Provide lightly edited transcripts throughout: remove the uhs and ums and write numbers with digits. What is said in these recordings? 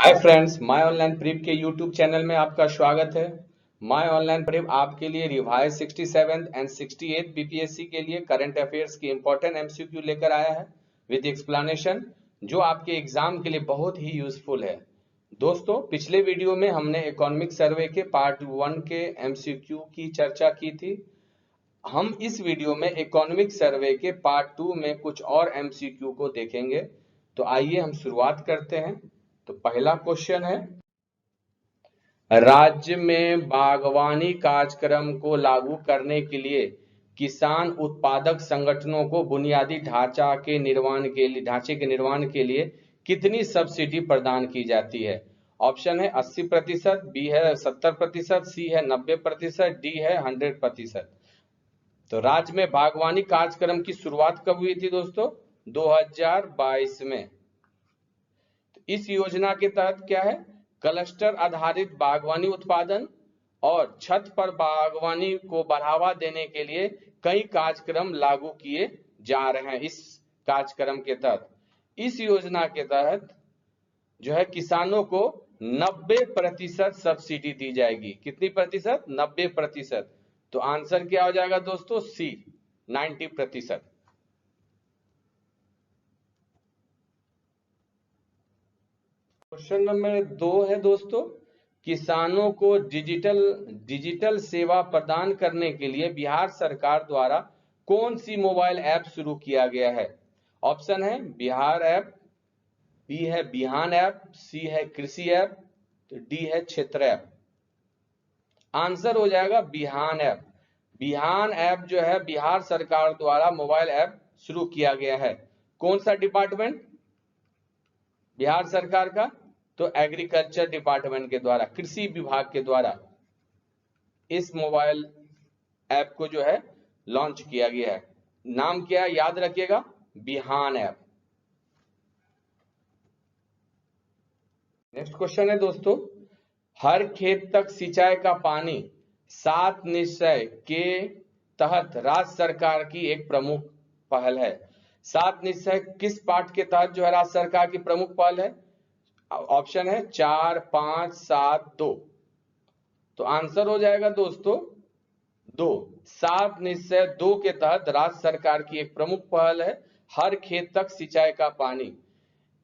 Hi friends, my online prep के YouTube channel में आपका स्वागत है। माय ऑनलाइन प्रीप आपके लिए रिवाइज 67 एंड 68 बीपीएससी के लिए करंट अफेयर्स की इंपॉर्टेंट एमसीक्यू लेकर आया है विद एक्सप्लेनेशन, जो आपके एग्जाम के लिए बहुत ही यूजफुल है। दोस्तों, पिछले वीडियो में हमने इकोनॉमिक सर्वे के पार्ट 1 के एमसीक्यू की चर्चा की थी। हम इस वीडियो में इकोनॉमिक सर्वे के पार्ट 2 में कुछ और एमसीक्यू को देखेंगे। तो आइए हम शुरुआत करते हैं। तो पहला क्वेश्चन है, राज्य में बागवानी कार्यक्रम को लागू करने के लिए किसान उत्पादक संगठनों को बुनियादी ढांचे के निर्माण के लिए कितनी सब्सिडी प्रदान की जाती है? ऑप्शन है 80%, बी है 70%, सी है 90%, डी है 100%। तो राज्य में बागवानी कार्यक्रम की शुरुआत कब हुई थी दोस्तों? 2022 में। इस योजना के तहत क्या है? क्लस्टर आधारित बागवानी उत्पादन और छत पर बागवानी को बढ़ावा देने के लिए कई कार्यक्रम लागू किए जा रहे हैं। इस कार्यक्रम के तहत, इस योजना के तहत जो है किसानों को 90% सब्सिडी दी जाएगी। कितनी प्रतिशत? 90%। तो आंसर क्या हो जाएगा दोस्तों? सी, 90%। क्वेश्चन नंबर 2 है दोस्तों, किसानों को डिजिटल सेवा प्रदान करने के लिए बिहार सरकार द्वारा कौन सी मोबाइल ऐप शुरू किया गया है? ऑप्शन है बिहार ऐप, बी है बिहान ऐप, सी है कृषि ऐप, तो डी है क्षेत्र ऐप। आंसर हो जाएगा बिहान ऐप। बिहान ऐप जो है बिहार सरकार द्वारा मोबाइल ऐप शुरू किया गया है। कौन सा डिपार्टमेंट? बिहार सरकार का, तो एग्रीकल्चर डिपार्टमेंट के द्वारा, कृषि विभाग के द्वारा इस मोबाइल ऐप को जो है लॉन्च किया गया है। नाम क्या है? याद रखिएगा, बिहान ऐप। नेक्स्ट क्वेश्चन है दोस्तों, हर खेत तक सिंचाई का पानी 7 निश्चय के तहत राज्य सरकार की एक प्रमुख पहल है। 7 निश्चय किस पाठ के तहत जो है राज्य सरकार की प्रमुख पहल है? ऑप्शन है 4, 5, 7, 2। तो आंसर हो जाएगा दोस्तों 2। 7 निश्चय 2 के तहत राज्य सरकार की एक प्रमुख पहल है हर खेत तक सिंचाई का पानी।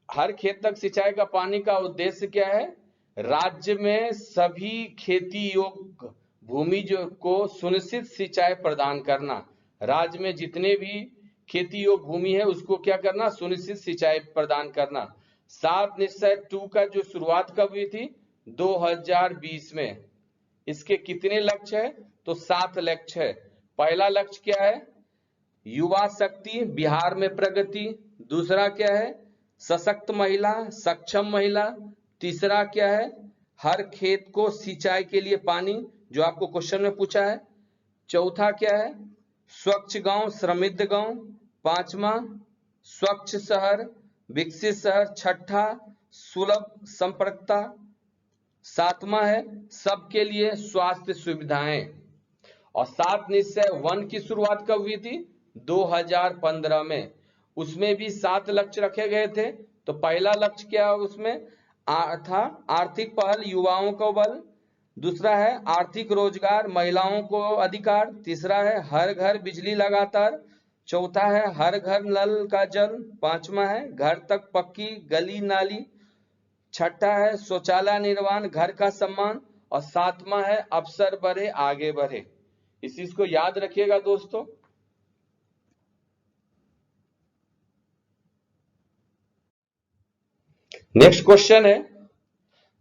हर खेत तक सिंचाई का पानी का उद्देश्य क्या है? राज्य में सभी खेती योग्य भूमि को सुनिश्चित सिंचाई प्रदान करना। राज्य में जितने भी खेती योग्य भूमि है उसको क्या करना? सुनिश्चित सिंचाई प्रदान करना। 7 निश्चय 2 का जो शुरुआत कब हुई थी? 2020 में। इसके कितने लक्ष्य है? तो 7 लक्ष्य है। पहला लक्ष्य क्या है? युवा शक्ति, बिहार में प्रगति। दूसरा क्या है? सशक्त महिला, सक्षम महिला। तीसरा क्या है? हर खेत को सिंचाई के लिए पानी, जो आपको क्वेश्चन में पूछा है। चौथा क्या है? स्वच्छ गांव, समृद्ध गांव। पांचवा स्वच्छ शहर, विकसित शहर। छठा सुलभ संपर्कता। सातवां है सबके लिए स्वास्थ्य सुविधाएं। और 7 निश्चय 1 की शुरुआत कब हुई थी? 2015 में। उसमें भी 7 लक्ष्य रखे गए थे। तो पहला लक्ष्य क्या उसमें था? आर्थिक पहल, युवाओं को बल। दूसरा है आर्थिक रोजगार, महिलाओं को अधिकार। तीसरा है हर घर बिजली लगातार। चौथा है हर घर नल का जल। पांचवा है घर तक पक्की गली नाली। छठा है शौचालय निर्माण, घर का सम्मान। और सातवां है अवसर बढ़े आगे बढ़े। इस चीज को याद रखिएगा दोस्तों। नेक्स्ट क्वेश्चन है,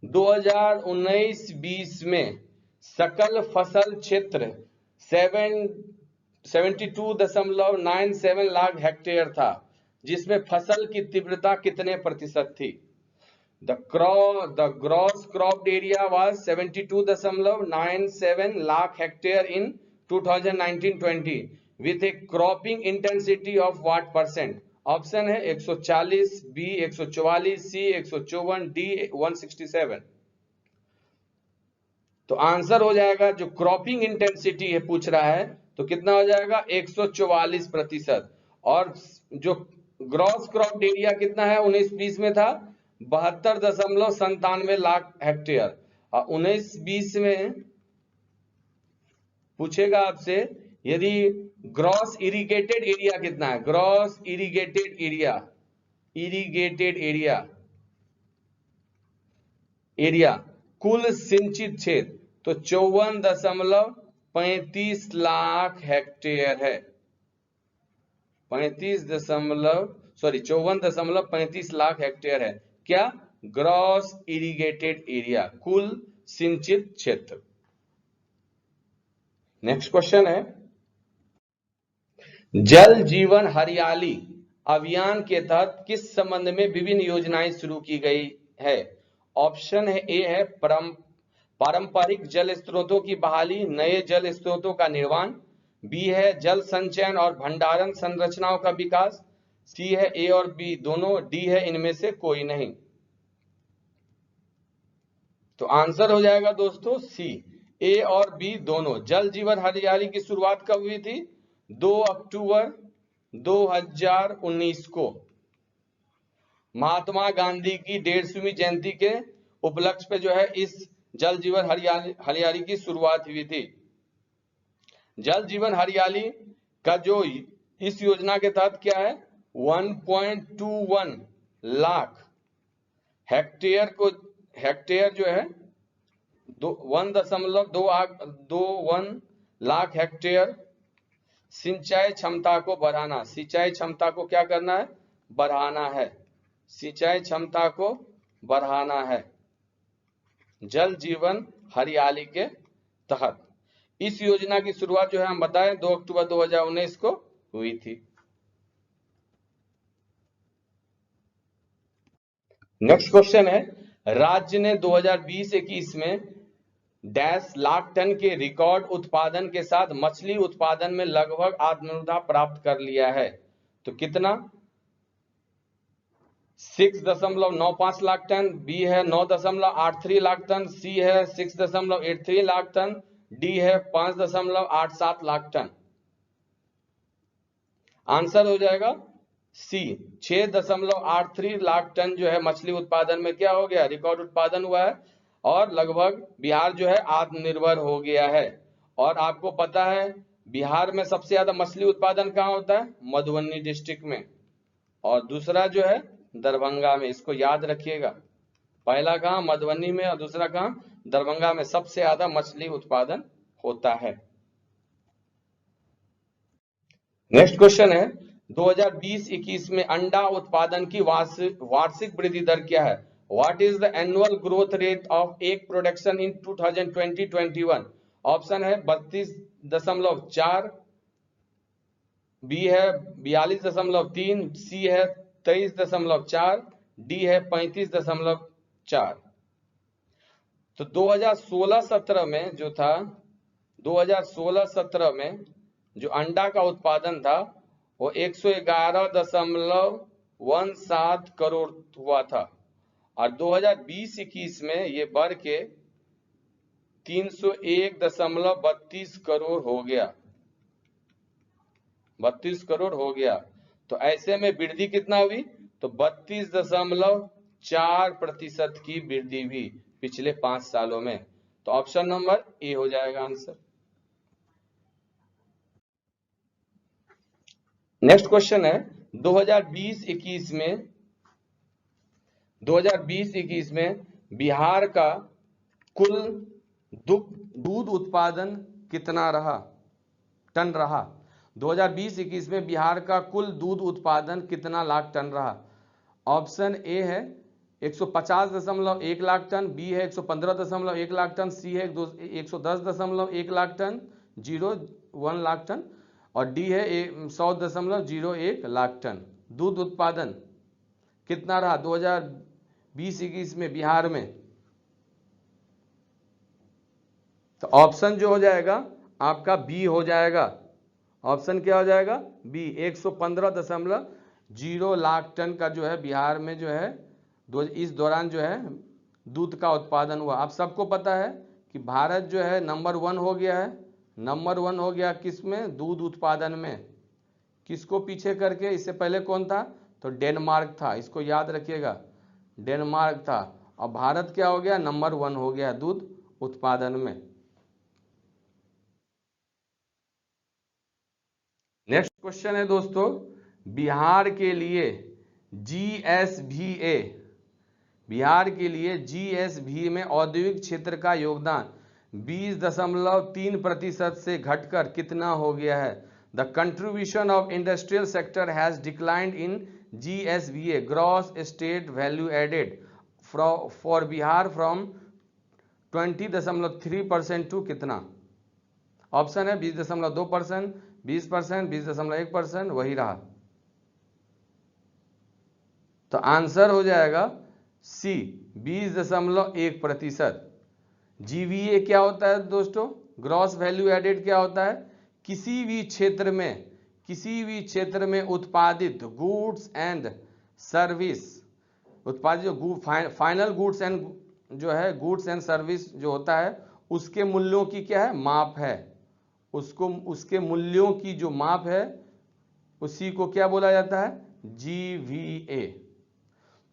2019-20 में सकल फसल क्षेत्र 72.97 लाख हेक्टेयर था, जिसमें फसल की तीव्रता कितने प्रतिशत थी? The gross cropped area was 72.97 lakh hectare in 2019-20 with a cropping intensity of what percent? Option है 140, बी 144, सी 154, डी 167। तो आंसर हो जाएगा, जो क्रॉपिंग इंटेंसिटी है पूछ रहा है, तो कितना हो जाएगा? 144%। और जो ग्रॉस क्रॉप एरिया कितना है 19-20 में था? 72.97 लाख हेक्टेयर। और 19-20 में पूछेगा आपसे यदि ग्रॉस इरिगेटेड एरिया कितना है, gross irrigated area, irrigated area कुल सिंचित क्षेत्र तो 54.35 लाख हेक्टेयर है। 54.35 लाख हेक्टेयर है क्या, ग्रॉस इरिगेटेड एरिया, कुल सिंचित क्षेत्र। नेक्स्ट क्वेश्चन है, जल जीवन हरियाली अभियान के तहत किस संबंध में विभिन्न योजनाएं शुरू की गई है। ऑप्शन है ए है पारंपरिक जल स्रोतों की बहाली, नए जल स्रोतों का निर्माण, बी है जल संचयन और भंडारण संरचनाओं का विकास, सी है ए और बी दोनों, डी है इनमें से कोई नहीं। तो आंसर हो जाएगा दोस्तों सी, ए और बी दोनों। जल जीवन हरियाली की शुरुआत कब हुई थी, 2 अक्टूबर 2019 को महात्मा गांधी की 150वीं जयंती के उपलक्ष्य पे जो है इस जल जीवन हरियाली की शुरुआत हुई थी। जल जीवन हरियाली का जो इस योजना के तहत क्या है, 1.21 लाख हेक्टेयर जो है 1.21 लाख हेक्टेयर सिंचाई क्षमता को बढ़ाना, सिंचाई क्षमता को क्या करना है, बढ़ाना है, सिंचाई क्षमता को बढ़ाना है जल जीवन हरियाली के तहत। इस योजना की शुरुआत जो है हम बताएं 2 अक्टूबर 2019 को हुई थी। नेक्स्ट क्वेश्चन है, राज्य ने 2020-21 में डैश लाख टन के रिकॉर्ड उत्पादन के साथ मछली उत्पादन में लगभग आत्मनिर्भरता प्राप्त कर लिया है। तो कितना, 6.95 लाख टन, बी है 9.83 लाख टन, सी है 6.83 लाख टन, डी है 5.87 लाख टन। आंसर हो जाएगा सी, 6.83 लाख टन जो है मछली उत्पादन में क्या हो गया, रिकॉर्ड उत्पादन हुआ है और लगभग बिहार जो है आत्मनिर्भर हो गया है। और आपको पता है बिहार में सबसे ज्यादा मछली उत्पादन कहाँ होता है, मधुबनी डिस्ट्रिक्ट में, और दूसरा जो है दरभंगा में। इसको याद रखिएगा, पहला कहाँ मधुबनी में और दूसरा कहाँ दरभंगा में सबसे ज्यादा मछली उत्पादन होता है। नेक्स्ट क्वेश्चन है, 2020-21 में अंडा उत्पादन की वार्षिक वृद्धि दर क्या है। What is the annual growth rate of egg production in 2020-21। Option है 32.4, बी है 42.3, सी है 23.4, डी है 35.4। तो 2016-17 में जो था, 2016-17 में जो अंडा का उत्पादन था वो 111.17 करोड़ हुआ था, और 2020-21 में ये बढ़ के 301.32 करोड़ हो गया, 32 करोड़ हो गया। तो ऐसे में वृद्धि कितना हुई, तो 32.4% की वृद्धि हुई पिछले 5 सालों में। तो ऑप्शन नंबर ए हो जाएगा आंसर। नेक्स्ट क्वेश्चन है, 2020-21 में बिहार का कुल दूध उत्पादन कितना रहा, टन रहा। 2020-21 में बिहार का कुल दूध उत्पादन कितना लाख टन रहा। ऑप्शन ए है 150.1 लाख टन, बी है 115.1 लाख टन, सी है 110.1 लाख टन, 1 लाख टन, और डी है 100.01 लाख टन। दूध उत्पादन कितना रहा 2020-21 में बिहार में। तो ऑप्शन जो हो जाएगा आपका बी हो जाएगा। ऑप्शन क्या हो जाएगा, बी, 115.0 लाख टन का जो है बिहार में जो है इस दौरान जो है दूध का उत्पादन हुआ। आप सबको पता है कि भारत जो है नंबर 1 हो गया है, नंबर 1 हो गया किस में, दूध उत्पादन में। किसको पीछे करके, इससे पहले कौन था, तो डेनमार्क था। इसको याद रखिएगा, डेनमार्क था, और भारत क्या हो गया, नंबर 1 हो गया दूध उत्पादन में। नेक्स्ट क्वेश्चन है दोस्तों, बिहार के लिए जीएसवीए, बिहार के लिए जीएसवी में औद्योगिक क्षेत्र का योगदान 20.3% से घटकर कितना हो गया है? The contribution of industrial sector has declined in GSVA gross state value added for Bihar from 20.3% to कितना? ऑप्शन है 20.2%, 20%, 20.1%, वही रहा। तो आंसर हो जाएगा सी 20.1%। जीवीए क्या होता है दोस्तों? ग्रॉस वैल्यू एडेड क्या होता है? किसी भी क्षेत्र में उत्पादित गुड्स एंड सर्विस, उत्पादित जो फाइनल गुड्स एंड जो है गुड्स एंड सर्विस जो होता है उसके मूल्यों की क्या है, माप है। उसके मूल्यों की जो माप है उसी को क्या बोला जाता है, जीवीए।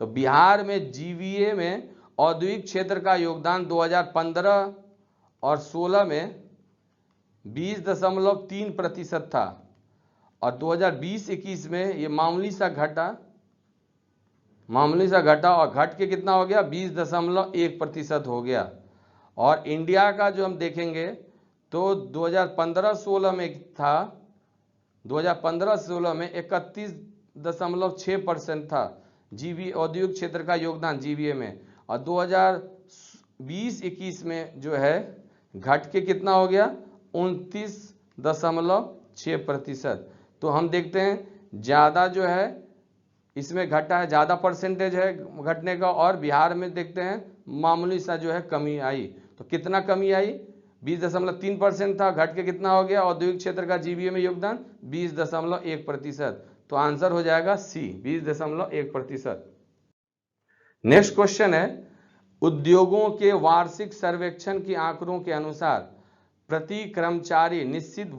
तो बिहार में जीवीए में औद्योगिक क्षेत्र का योगदान 2015 और 16 में 20.3% था, और 2020-21 में ये मामूली सा घटा और घट के कितना हो गया, 20.1% हो गया। और इंडिया का जो हम देखेंगे तो 2015-16 में था, 2015-16 में 31.6% था जीवी औद्योगिक क्षेत्र का योगदान जीवीए में, और 2020-21 में जो है घट के कितना हो गया, 29.6%। तो हम देखते हैं ज़्यादा जो है इसमें घटा है, ज़्यादा परसेंटेज है घटने का, और बिहार में देखते हैं मामूली सा जो है कमी आई। तो कितना कमी आई, 20.3% था, घट के कितना हो गया औद्योगिक क्षेत्र का जीवीए में योगदान 20.1%। तो आंसर हो जाएगा सी 20.1%। नेक्स्ट क्वेश्चन है, उद्योगों के वार्षिक सर्वेक्षण के आंकड़ों के अनुसार प्रति कर्मचारी निश्चित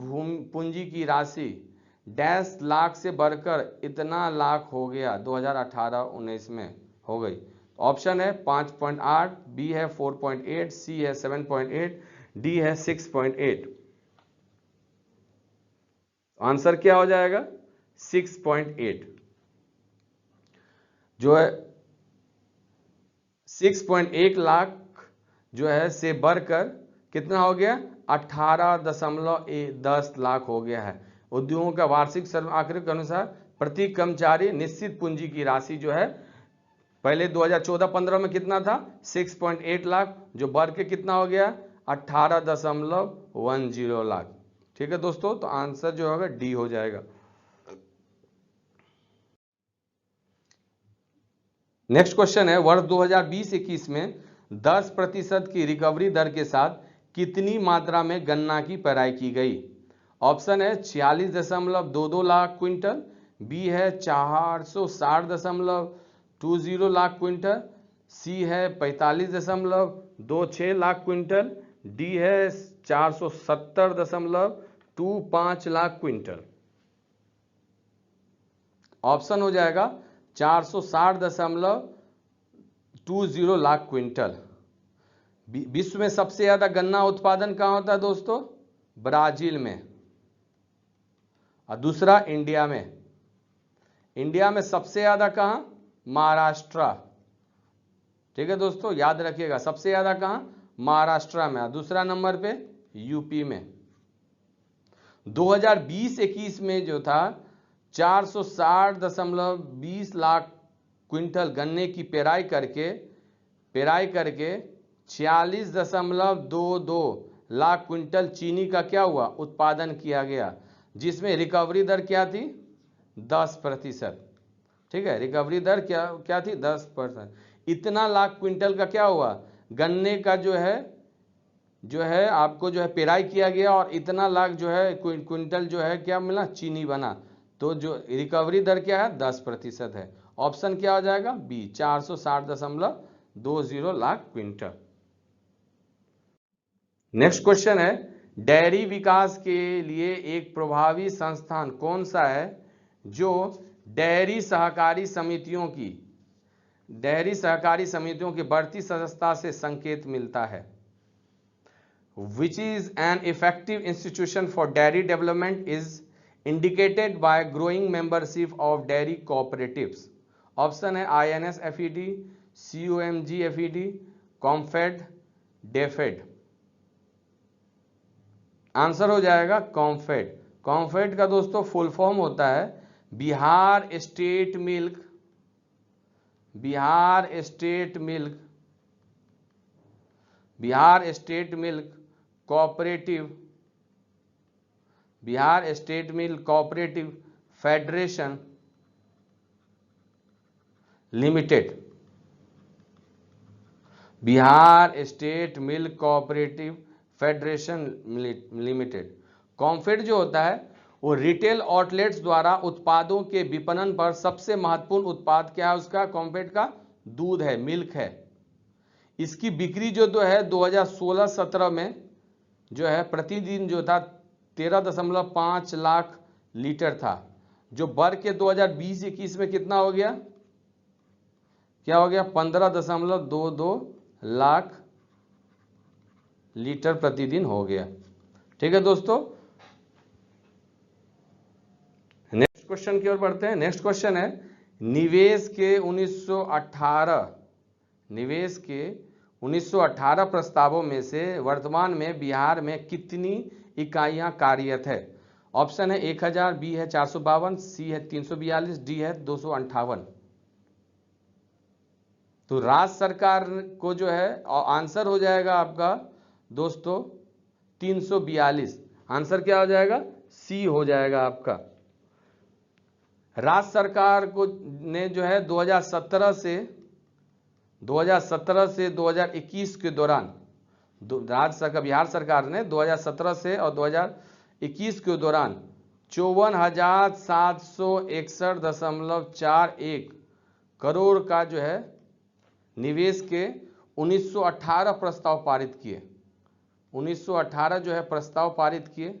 पूंजी की राशि डैश लाख से बढ़कर इतना लाख हो गया 2018-19 में हो गई। ऑप्शन है 5.8, बी है 4.8, सी है 7.8, डी है 6.8। आंसर क्या हो जाएगा, 6.8। जो है 6.1 लाख जो है से बढ़कर कितना हो गया, 18.10 लाख हो गया है। उद्योगों का वार्षिक आंकड़े के अनुसार प्रति कर्मचारी निश्चित पूंजी की राशि जो है पहले 2014-15 में कितना था, 6.8 लाख, जो बढ़ के कितना हो गया 18.10 लाख। ठीक है दोस्तों, तो आंसर जो होगा डी हो जाएगा। नेक्स्ट क्वेश्चन है, वर्ष 2020-21 में 10% की रिकवरी दर के साथ कितनी मात्रा में गन्ना की पेराई की गई? ऑप्शन है 46.22 लाख क्विंटल, बी है 460.20 लाख क्विंटल, सी है 45.26 लाख क्विंटल, डी है 470.25 लाख क्विंटल। ऑप्शन हो जाएगा 460.20 लाख क्विंटल। विश्व में सबसे ज्यादा गन्ना उत्पादन कहां होता है दोस्तों, ब्राजील में, और दूसरा इंडिया में। इंडिया में सबसे ज्यादा कहां, महाराष्ट्र। ठीक है दोस्तों, याद रखिएगा सबसे ज्यादा कहां, महाराष्ट्र में, दूसरा नंबर पे यूपी में। 2020-21 में जो था 460.20 लाख क्विंटल गन्ने की पेराई करके 46.22 लाख क्विंटल चीनी का क्या हुआ, उत्पादन किया गया, जिसमें रिकवरी दर क्या थी, 10%। ठीक है, रिकवरी दर क्या थी, 10%। इतना लाख क्विंटल का क्या हुआ, गन्ने का जो है आपको जो है पेराई किया गया, और इतना लाख जो है क्विंटल जो है क्या मिला, चीनी बना। तो जो रिकवरी दर क्या है, 10% है। ऑप्शन क्या हो जाएगा, B 460.20 lakh quintal. Next question है, डेयरी विकास के लिए एक प्रभावी संस्थान कौन सा है जो डेयरी सहकारी समितियों की डेयरी सहकारी समितियों की बढ़ती सदस्यता से संकेत मिलता है। Which is an effective institution for dairy development is indicated by growing membership of dairy cooperatives. Option है INS FED, COMG FED, COMFED, DEFED. Answer हो जाएगा कॉम्फेड। कॉम्फेड का दोस्तों फुल फॉर्म होता है Bihar state milk, Bihar state milk, Bihar state milk cooperative, Bihar state milk cooperative federation limited, Bihar state milk cooperative federation limited. COMFED जो होता है वो रिटेल आउटलेट्स द्वारा उत्पादों के विपणन पर सबसे महत्वपूर्ण उत्पाद क्या है उसका, कॉम्फेड का दूध है, मिल्क है। इसकी बिक्री जो है 2016-17 में जो है प्रतिदिन जो था 13.5 लाख लीटर था, जो बढ़ के 2020-21 में कितना हो गया, क्या हो गया, 15.22 लाख लीटर प्रतिदिन हो गया। ठीक है दोस्तों, नेक्स्ट क्वेश्चन की ओर बढ़ते हैं। नेक्स्ट क्वेश्चन है निवेश के 1918 प्रस्तावों में से वर्तमान में बिहार में कितनी इकाइयां कार्यरत है। ऑप्शन है 1000, बी है 452, सी है 342, डी है 258। तो राज्य सरकार को जो है आंसर हो जाएगा आपका दोस्तों 342। आंसर क्या हो जाएगा, सी हो जाएगा आपका। राज्य सरकार को ने जो है 2017 से 2021 के दौरान बिहार सरकार ने 2017 से और 2021 के दौरान 54,761.41 करोड़ का जो है निवेश के 1918 प्रस्ताव पारित किए। 1918 जो है प्रस्ताव पारित किए।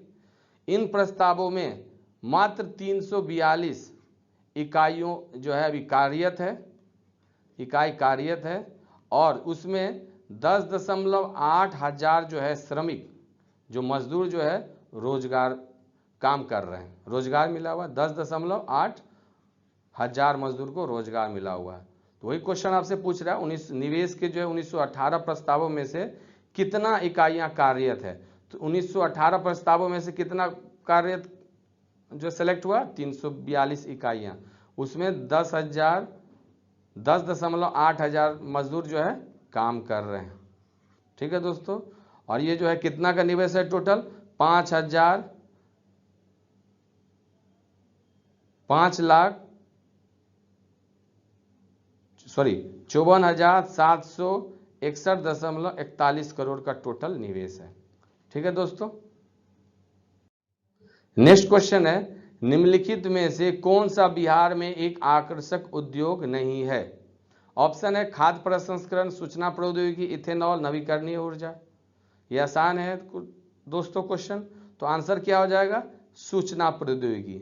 इन प्रस्तावों में मात्र 342 इकाइयों जो है अभी कार्यरत है, इकाई कार्यरत है, और उसमें 10.8 हजार जो है श्रमिक जो मजदूर जो है रोजगार काम कर रहे हैं, रोजगार मिला हुआ 10.8 हजार मजदूर को रोजगार मिला हुआ है। तो वही क्वेश्चन आपसे पूछ रहा है निवेश के जो है 1918 प्रस्तावों में से कितना इकाइयां कार्यरत है। तो 1918 प्रस्तावों में से कितना कार्यरत जो सेलेक्ट हुआ, 342 इकाइयां, उसमें 10.8 हजार मजदूर जो है काम कर रहे हैं। ठीक है दोस्तों, और ये जो है कितना का निवेश है टोटल, 54,761.41 करोड़ का टोटल निवेश है। ठीक है दोस्तों, नेक्स्ट क्वेश्चन है निम्नलिखित में से कौन सा बिहार में एक आकर्षक उद्योग नहीं है। ऑप्शन है खाद्य प्रसंस्करण, सूचना प्रौद्योगिकी, इथेनॉल, नवीकरणीय ऊर्जा। ये आसान है दोस्तों क्वेश्चन, तो आंसर क्या हो जाएगा, सूचना प्रौद्योगिकी।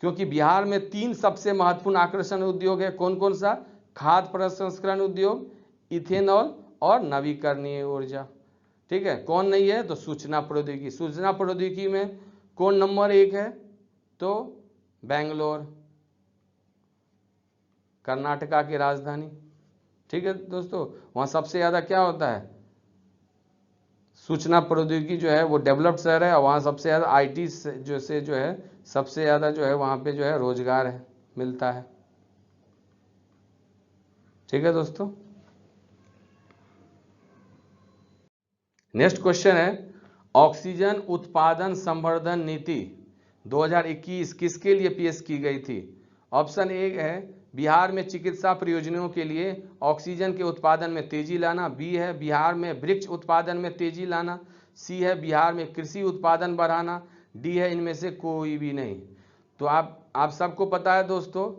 क्योंकि बिहार में 3 सबसे महत्वपूर्ण आकर्षण उद्योग है, कौन कौन सा, खाद्य प्रसंस्करण उद्योग, इथेनॉल और नवीकरणीय ऊर्जा। ठीक है, कौन नहीं है, तो सूचना प्रौद्योगिकी। सूचना प्रौद्योगिकी में कौन नंबर 1 है, तो बेंगलोर, कर्नाटका की राजधानी। ठीक है दोस्तों, वहां सबसे ज्यादा क्या होता है, सूचना प्रौद्योगिकी जो है वो डेवलप्ड शहर है, और वहां सबसे ज्यादा आईटी जो है सबसे ज्यादा जो है वहां पे जो है रोजगार है मिलता है। ठीक है दोस्तों, नेक्स्ट क्वेश्चन है ऑक्सीजन उत्पादन संवर्धन नीति 2021 किसके लिए पेश की गई थी। ऑप्शन ए है बिहार में चिकित्सा प्रयोजनों के लिए ऑक्सीजन के उत्पादन में तेजी लाना, बी है बिहार में वृक्ष उत्पादन में तेजी लाना, सी है बिहार में कृषि उत्पादन बढ़ाना, डी है इनमें से कोई भी नहीं। तो आप सबको पता है दोस्तों,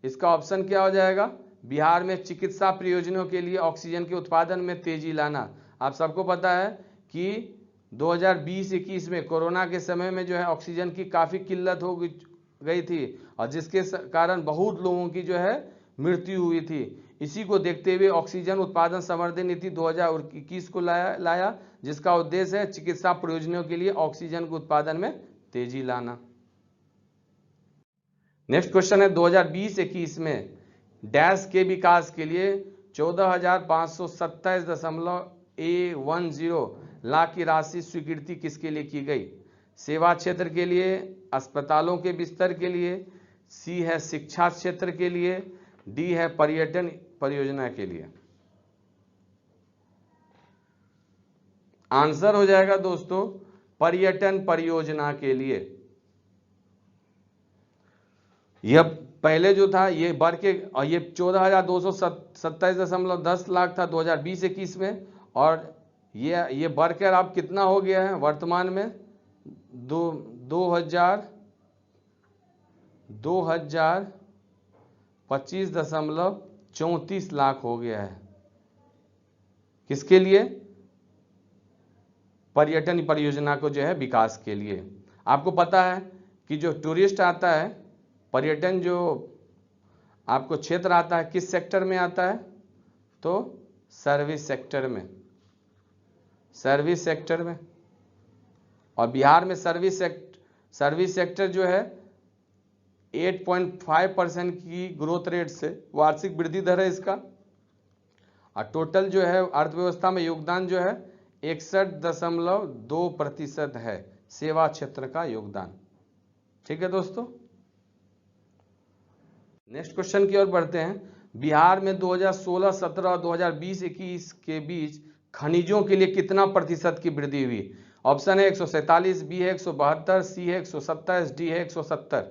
इसका ऑप्शन क्या हो जाएगा, बिहार में चिकित्सा प्रयोजनों के लिए ऑक्सीजन के उत्पादन में तेजी लाना। आप सबको पता है कि 2020-21 में कोरोना के समय में जो है ऑक्सीजन की काफ़ी किल्लत हो गई थी, और जिसके कारण बहुत लोगों की जो है मृत्यु हुई थी। इसी को देखते हुए ऑक्सीजन उत्पादन संवर्धन नीति 2021 को लाया जिसका उद्देश्य है चिकित्सा प्रयोजनों के लिए ऑक्सीजन के उत्पादन में तेजी लाना। नेक्स्ट क्वेश्चन है 2020-21 में डैश के विकास के लिए 14,527.10 लाख की राशि स्वीकृति किसके लिए की गई? सेवा क्षेत्र के लिए, अस्पतालों के बिस्तर के लिए, सी है शिक्षा क्षेत्र के लिए, डी है पर्यटन परियोजना के लिए। आंसर हो जाएगा दोस्तों पर्यटन परियोजना के लिए। यह पहले जो था ये बढ़ के ये 14,227.10 लाख था 2020-21 में, और ये बढ़कर अब कितना हो गया है वर्तमान में 2025.34 लाख हो गया है। किसके लिए? पर्यटन परियोजना को जो है विकास के लिए। आपको पता है कि जो टूरिस्ट आता है, पर्यटन जो आपको क्षेत्र आता है किस सेक्टर में आता है? तो सर्विस सेक्टर में, सर्विस सेक्टर में। और बिहार में सर्विस सेक्टर जो है 8.5% की ग्रोथ रेट से वार्षिक वृद्धि दर है इसका, और टोटल जो है अर्थव्यवस्था में योगदान जो है 61.2% है सेवा क्षेत्र का योगदान। ठीक है दोस्तों, नेक्स्ट क्वेश्चन की ओर बढ़ते हैं। बिहार में 2016-17 और 2020-21 के बीच खनिजों के लिए कितना प्रतिशत की वृद्धि हुई? ऑप्शन है 147, बी है 172, सी है 127, डी है 170।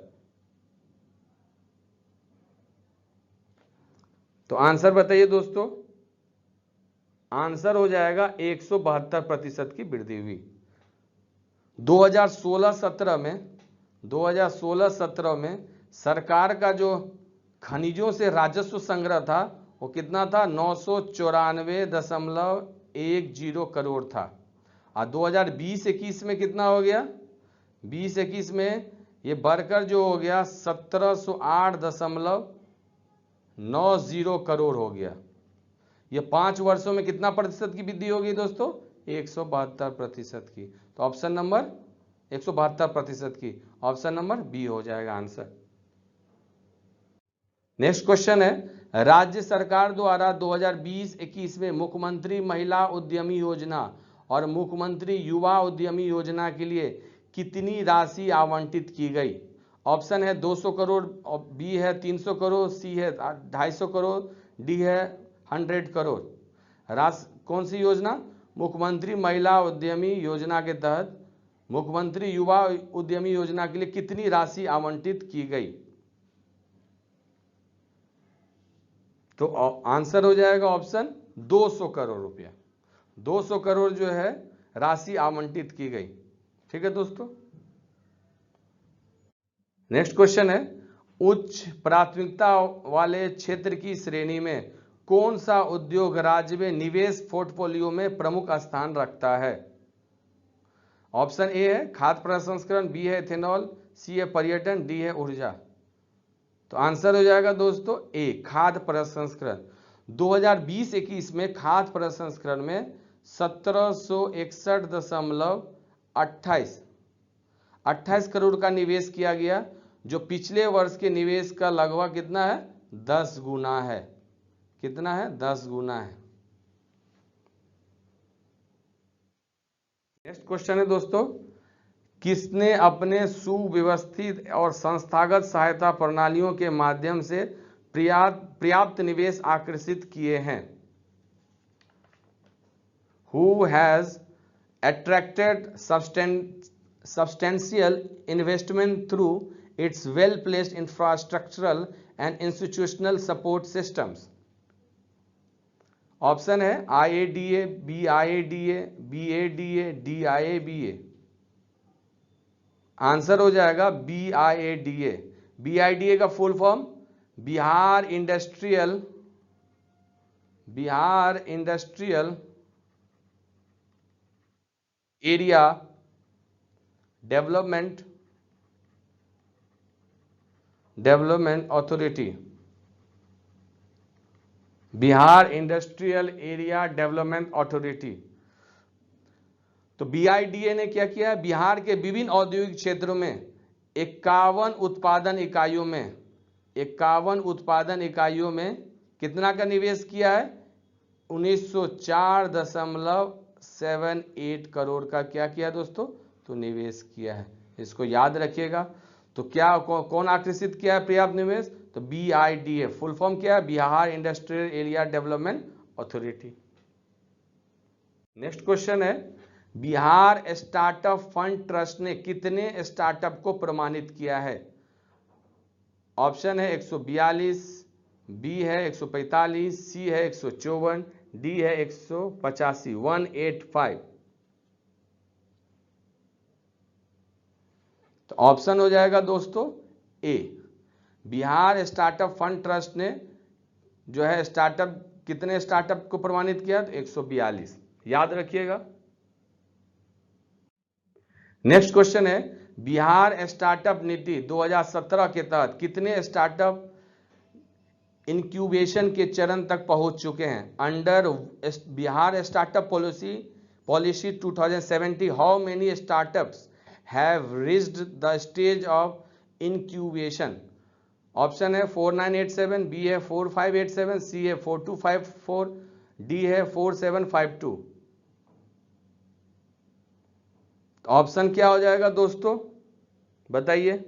तो आंसर बताइए दोस्तों। आंसर हो जाएगा 172% की वृद्धि हुई। 2016-17 में सरकार का जो खनिजों से राजस्व संग्रह था वो कितना था? 994.10 करोड़ था। और 2020-21 में कितना हो गया? 20-21 में ये बढ़कर जो हो गया 1708.90 करोड़ हो गया। ये 5 वर्षों में कितना प्रतिशत की वृद्धि होगी दोस्तों? 172% की। तो ऑप्शन नंबर 172% की, ऑप्शन नंबर बी हो जाएगा आंसर। नेक्स्ट क्वेश्चन है, राज्य सरकार द्वारा 2020-21 में मुख्यमंत्री महिला उद्यमी योजना और मुख्यमंत्री युवा उद्यमी योजना के लिए कितनी राशि आवंटित की गई? ऑप्शन है 200 करोड़, बी है 300 करोड़, सी है 250 करोड़, डी है 100 करोड़। कौन सी योजना? मुख्यमंत्री महिला उद्यमी योजना के तहत मुख्यमंत्री युवा उद्यमी योजना के लिए कितनी राशि आवंटित की गई? तो आंसर हो जाएगा ऑप्शन 200 करोड़ रुपया। 200 करोड़ जो है राशि आवंटित की गई। ठीक है दोस्तों, नेक्स्ट क्वेश्चन है, उच्च प्राथमिकता वाले क्षेत्र की श्रेणी में कौन सा उद्योग राज्य में निवेश पोर्टफोलियो में प्रमुख स्थान रखता है? ऑप्शन ए है खाद्य प्रसंस्करण, बी है इथेनॉल, सी है पर्यटन, डी है ऊर्जा। तो आंसर हो जाएगा दोस्तों ए खाद्य प्रसंस्करण। 2020-21 में खाद्य प्रसंस्करण में 1761.28 करोड़ का निवेश किया गया, जो पिछले वर्ष के निवेश का लगभग कितना है? 10 गुना है। कितना है? 10 गुना है। नेक्स्ट क्वेश्चन है दोस्तों, किसने अपने सुव्यवस्थित और संस्थागत सहायता प्रणालियों के माध्यम से पर्याप्त निवेश आकर्षित किए हैं? Who has attracted substantial investment through its well-placed infrastructural and institutional support systems? Option है IADA, BIADA, BADA, DIABA। Answer हो जाएगा BIADA। BIDA का full form Bihar industrial area development authority. Bihar industrial area development authority. तो BIDA ने क्या किया? बिहार के विभिन्न औद्योगिक क्षेत्रों में 51 उत्पादन इकाइयों में कितना का निवेश किया है? 1904.78 करोड़ का क्या किया दोस्तों? तो निवेश किया है। इसको याद रखिएगा। तो क्या कौन आकर्षित किया है पर्याप्त निवेश? तो BIDA, फुल फॉर्म क्या है? Bihar industrial area development authority. Next question है, बिहार स्टार्टअप फंड ट्रस्ट ने कितने स्टार्टअप को प्रमाणित किया है? ऑप्शन है 142, बी है 145, सी है 154, डी है 185, 185। तो ऑप्शन हो जाएगा दोस्तों ए। बिहार स्टार्टअप फंड ट्रस्ट ने जो है स्टार्टअप, कितने स्टार्टअप को प्रमाणित किया? तो 142, याद रखिएगा। नेक्स्ट क्वेश्चन है, बिहार स्टार्टअप नीति 2017 के तहत कितने स्टार्टअप इंक्यूबेशन के चरण तक पहुंच चुके हैं? Under Bihar startup policy 2070, how many startups have reached the stage of incubation? Option है 4987, बी है 4587, सी है 4254, डी है 4752। ऑप्शन क्या हो जाएगा दोस्तों? बताइए।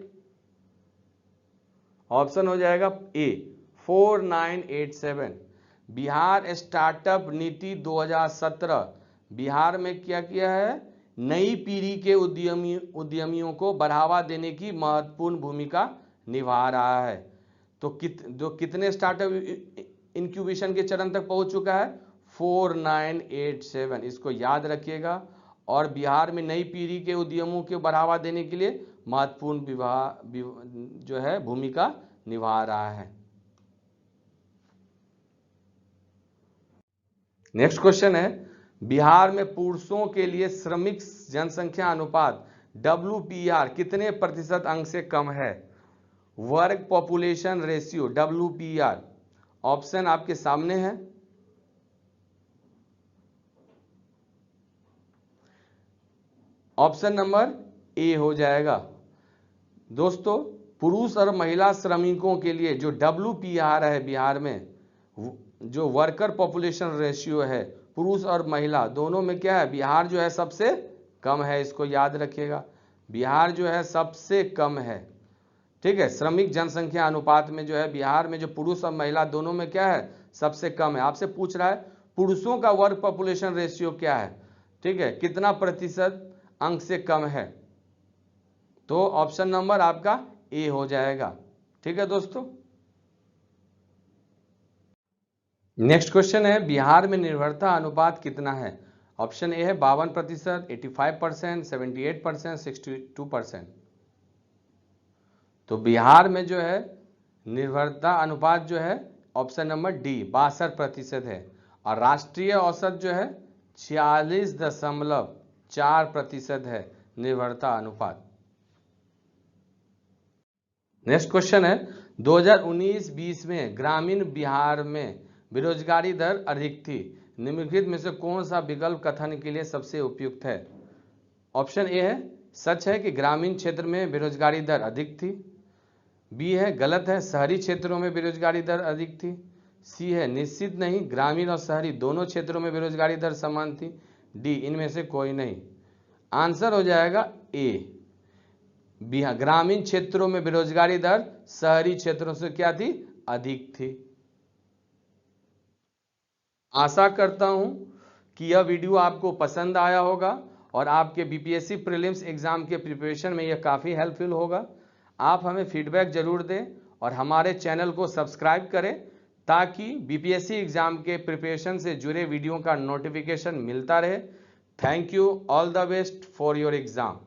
ऑप्शन हो जाएगा ए 4987। बिहार स्टार्टअप नीति 2017 बिहार में क्या किया है? नई पीढ़ी के उद्यमियों को बढ़ावा देने की महत्वपूर्ण भूमिका निभा रहा है। तो कितने स्टार्टअप इंक्यूबेशन के चरण तक पहुंच चुका है? 4987, इसको याद रखिएगा। और बिहार में नई पीढ़ी के उद्यमों को बढ़ावा देने के लिए महत्वपूर्ण जो है भूमिका निभा रहा है। नेक्स्ट क्वेश्चन है, बिहार में पुरुषों के लिए श्रमिक जनसंख्या अनुपात WPR कितने प्रतिशत अंक से कम है? Work population ratio WPR। Option आपके सामने है। ऑप्शन नंबर ए हो जाएगा दोस्तों। पुरुष और महिला श्रमिकों के लिए जो WPR है बिहार में, जो वर्कर पॉपुलेशन रेशियो है, पुरुष और महिला दोनों में क्या है? बिहार जो है सबसे कम है। इसको याद रखिएगा, बिहार जो है सबसे कम है। ठीक है, श्रमिक जनसंख्या अनुपात में जो है बिहार में जो पुरुष और महिला दोनों में क्या है? सबसे कम है। आपसे पूछ रहा है पुरुषों का वर्क पॉपुलेशन रेशियो क्या है? ठीक है, कितना प्रतिशत अंक से कम है? तो ऑप्शन नंबर आपका ए हो जाएगा। ठीक है दोस्तों। नेक्स्ट क्वेश्चन है, बिहार में निर्भरता अनुपात कितना है? ऑप्शन ए है 52%, 85%, 78%, 62%। तो बिहार में जो है निर्भरता अनुपात जो है ऑप्शन नंबर डी 62% है। और राष्ट्रीय औसत जो है 46.4% है निर्भरता अनुपात। नेक्स्ट क्वेश्चन है, 2019-20 में ग्रामीण बिहार में बेरोजगारी दर अधिक थी। निम्नलिखित में से कौन सा विकल्प कथन के लिए सबसे उपयुक्त है? ऑप्शन ए है सच है कि ग्रामीण क्षेत्र में बेरोजगारी दर अधिक थी, बी है गलत है शहरी क्षेत्रों में बेरोजगारी दर अधिक थी, सी है निश्चित नहीं ग्रामीण और शहरी दोनों क्षेत्रों में बेरोजगारी दर समान थी, डी इनमें से कोई नहीं। आंसर हो जाएगा ए, ग्रामीण क्षेत्रों में बेरोजगारी दर शहरी क्षेत्रों से क्या थी? अधिक थी। आशा करता हूं कि यह वीडियो आपको पसंद आया होगा और आपके BPSC प्रीलिम्स एग्जाम के प्रिपरेशन में यह काफ़ी हेल्पफुल होगा। आप हमें फीडबैक जरूर दें और हमारे चैनल को सब्सक्राइब करें ताकि BPSC एग्जाम के प्रिपरेशन से जुड़े वीडियो का नोटिफिकेशन मिलता रहे। Thank you, all the best for your exam.